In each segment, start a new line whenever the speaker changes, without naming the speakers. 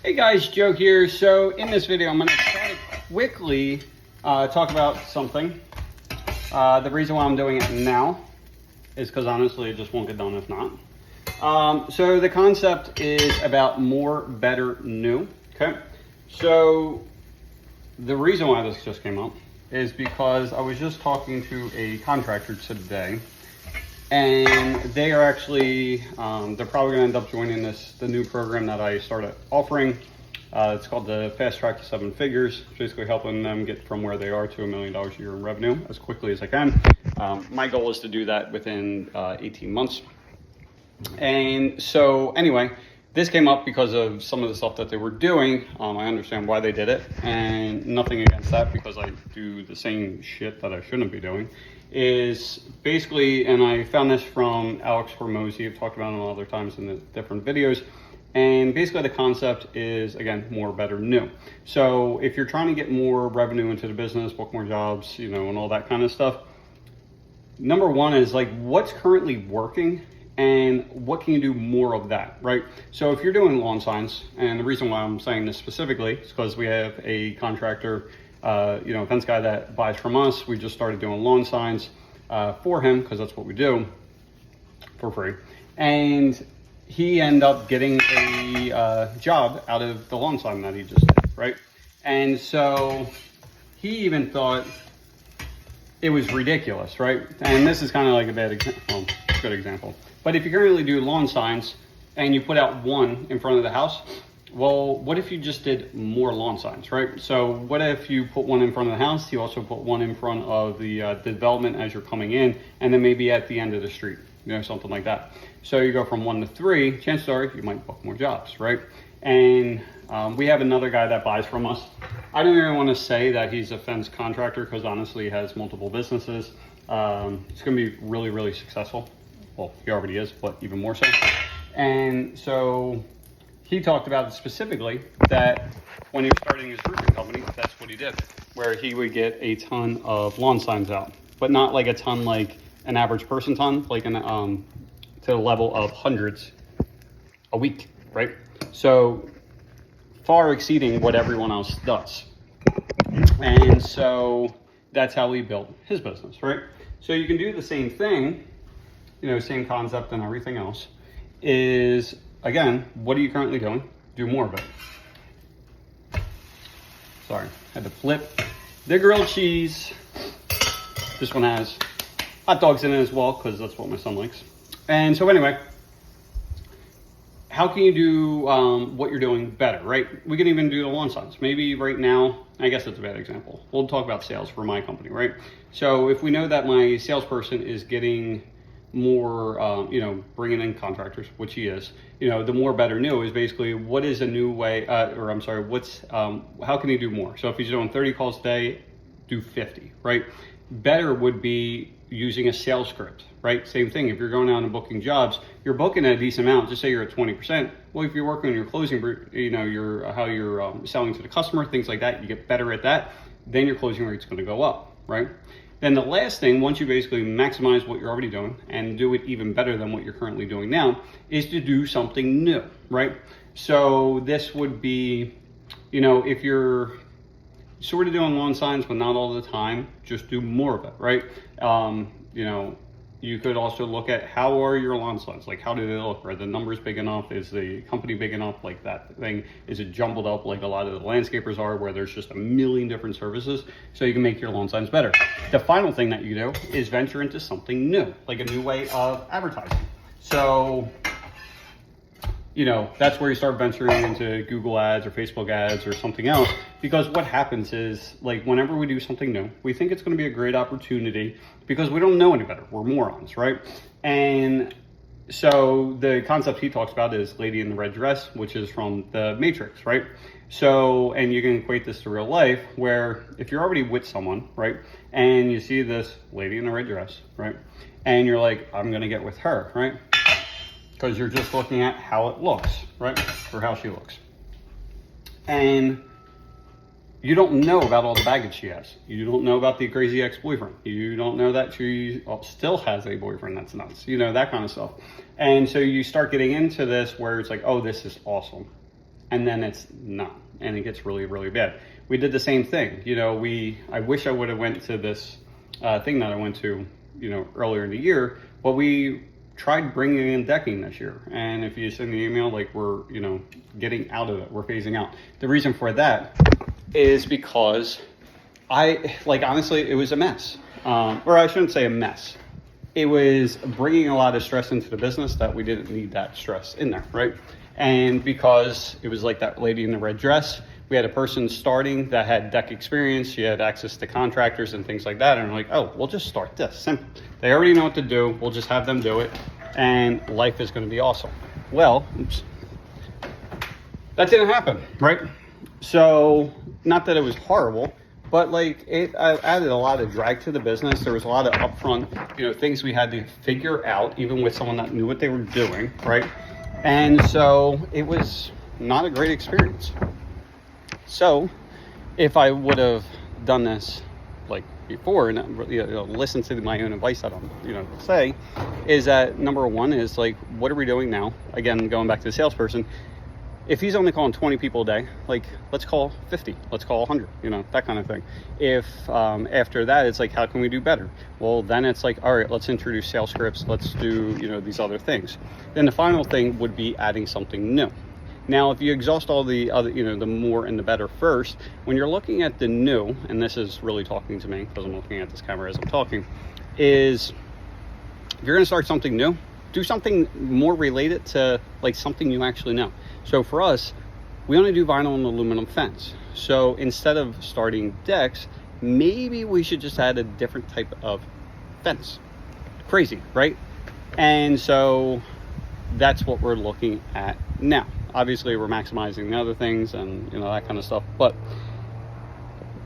Hey guys, Joe here. So in this video, I'm going to try to quickly talk about something. The reason why I'm doing it now is because honestly, it just won't get done if not. So the concept is about more, better, new. Okay. So the reason why this just came up is because I was just talking to a contractor today, and they are actually, they're probably gonna end up joining the new program that I started offering. It's called the Fast Track to 7 Figures, basically helping them get from where they are to $1 million a year in revenue as quickly as I can. My goal is to do that within 18 months. And so anyway, this came up because of some of the stuff that they were doing. I understand why they did it, and nothing against that because I do the same shit that I shouldn't be doing. Is basically, and I found this from Alex Hormozi, I've talked about it other times in the different videos, and basically the concept is, again, more, better, new. So if you're trying to get more revenue into the business, book more jobs, you know, and all that kind of stuff, number one is like, what's currently working and what can you do more of that, right? So if you're doing lawn signs, and the reason why I'm saying this specifically is because we have a contractor, fence guy that buys from us. We just started doing lawn signs for him because that's what we do for free. And he ended up getting a job out of the lawn sign that he just did, right? And so he even thought it was ridiculous, right? And this is kind of like a bad example, well, good example. But if you currently do lawn signs and you put out one in front of the house, well, what if you just did more lawn signs, right? So what if you put one in front of the house, you also put one in front of the development as you're coming in, and then maybe at the end of the street, you know, something like that. So you go from 1 to 3, chances are you might book more jobs, right? And we have another guy that buys from us. I don't even want to say that he's a fence contractor because honestly he has multiple businesses. It's going to be really, really successful. Well, he already is, but even more so. And so he talked about it specifically that when he was starting his roofing company, that's what he did, where he would get a ton of lawn signs out, but not like a ton like an average person ton, like to the level of hundreds a week, right? So far exceeding what everyone else does. And so that's how he built his business, right? So you can do the same thing, you know, same concept and everything else is, again, what are you currently doing? Do more of it. Sorry, had to flip the grilled cheese. This one has hot dogs in it as well because that's what my son likes. And so anyway, how can you do what you're doing better, right? We can even do the lawn signs. Maybe right now, I guess that's a bad example. We'll talk about sales for my company, right? So if we know that my salesperson is getting more, bringing in contractors, which he is, the more, better, new is basically what is a new way, how can he do more? So if he's doing 30 calls a day, do 50, right? Better would be using a sales script, right? Same thing. If you're going out and booking jobs, you're booking a decent amount. Just say you're at 20%. Well, if you're working on your closing, how you're selling to the customer, things like that, you get better at that, then your closing rate's going to go up, right? Then the last thing, once you basically maximize what you're already doing and do it even better than what you're currently doing now, is to do something new, right? So this would be, if you're sort of doing lawn signs, but not all the time, just do more of it, right? You could also look at how are your lawn signs, like how do they look? Are the numbers big enough? Is the company big enough? Like that thing, is it jumbled up like a lot of the landscapers are, where there's just a million different services, so you can make your lawn signs better. The final thing that you do is venture into something new, like a new way of advertising. So that's where you start venturing into Google ads or Facebook ads or something else, because what happens is, like, whenever we do something new, we think it's going to be a great opportunity because we don't know any better. We're morons, right? And so the concept he talks about is lady in the red dress, which is from the Matrix, right? So, and you can equate this to real life, where if you're already with someone, right, and you see this lady in the red dress, right, and you're like, I'm going to get with her, right? Because you're just looking at how it looks, right? Or how she looks. And you don't know about all the baggage she has. You don't know about the crazy ex-boyfriend. You don't know that she still has a boyfriend that's nuts, that kind of stuff. And so you start getting into this where it's like, oh, this is awesome. and then it's not, and it gets really, really bad. We did the same thing. You know, I wish I would have went to this thing that I went to, you know, earlier in the year, but we tried bringing in decking this year. And if you send the email, like, we're, you know, getting out of it, we're phasing out. The reason for that is because honestly, it was a mess. Or I shouldn't say a mess. It was bringing a lot of stress into the business that we didn't need that stress in there, right? And because it was like that lady in the red dress, we had a person starting that had deck experience. She had access to contractors and things like that. And we're like, oh, we'll just start this. Simple. They already know what to do. We'll just have them do it. And life is going to be awesome. Well, oops, that didn't happen, right? So, not that it was horrible, but like it added a lot of drag to the business. There was a lot of upfront, you know, things we had to figure out, even with someone that knew what they were doing, right? And so it was not a great experience. So if I would have done this like before and, you know, listen to my own advice that I'm, you know, say, is that number one is like, what are we doing now? Again, going back to the salesperson, if he's only calling 20 people a day, like, let's call 50, let's call 100, you know, that kind of thing. If after that, it's like, how can we do better? Well, then it's like, all right, let's introduce sales scripts. Let's do, you know, these other things. Then the final thing would be adding something new. Now, if you exhaust all the other, you know, the more and the better first, when you're looking at the new, and this is really talking to me because I'm looking at this camera as I'm talking, is if you're going to start something new, do something more related to like something you actually know. So for us, we only do vinyl and aluminum fence. So instead of starting decks, maybe we should just add a different type of fence. Crazy, right? And so that's what we're looking at now. Obviously, we're maximizing the other things and, you know, that kind of stuff. But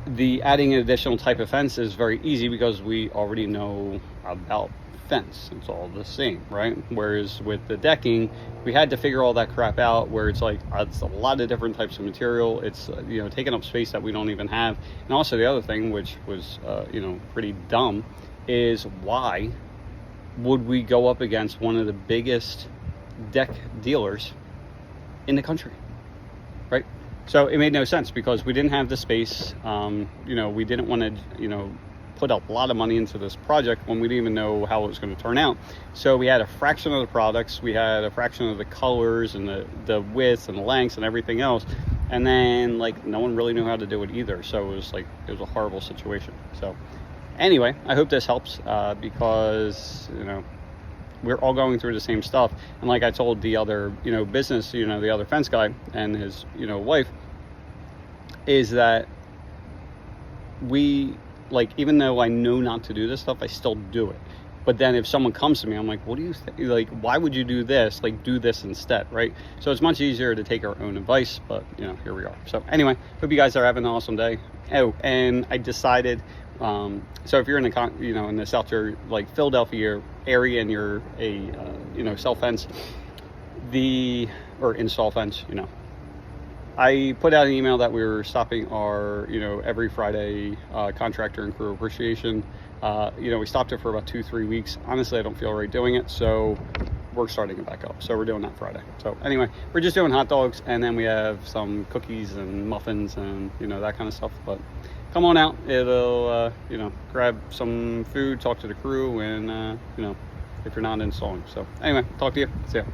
the adding an additional type of fence is very easy because we already know about fence. It's all the same, right? Whereas with the decking, we had to figure all that crap out, where it's like, it's a lot of different types of material. It's, you know, taking up space that we don't even have. And also the other thing, which was, you know, pretty dumb, is why would we go up against one of the biggest deck dealers in the country, right? So it made no sense because we didn't have the space. You know, we didn't want to, you know, put a lot of money into this project when we didn't even know how it was going to turn out. So we had a fraction of the products, we had a fraction of the colors and the widths and the lengths and everything else. And then like no one really knew how to do it either. So it was like, it was a horrible situation. So anyway, I hope this helps because, you know, we're all going through the same stuff. And like I told the other, you know, business, you know, the other fence guy and his, you know, wife, is that we, like, even though I know not to do this stuff, I still do it. But then if someone comes to me, I'm like, what do you think? Like, why would you do this? Like, do this instead, right? So it's much easier to take our own advice, but, you know, here we are. So anyway, hope you guys are having an awesome day. Oh, and I decided, so if you're in the, you know, in the South, like Philadelphia area and you're a, you know, sell fence, or install fence, you know, I put out an email that we were stopping our, you know, every Friday contractor and crew appreciation. You know, we stopped it for about 2-3 weeks. Honestly, I don't feel right doing it, so we're starting it back up. So we're doing that Friday. So anyway, we're just doing hot dogs, and then we have some cookies and muffins and, you know, that kind of stuff. But come on out. It'll, you know, grab some food, talk to the crew, and, you know, if you're not installing. So anyway, talk to you. See ya.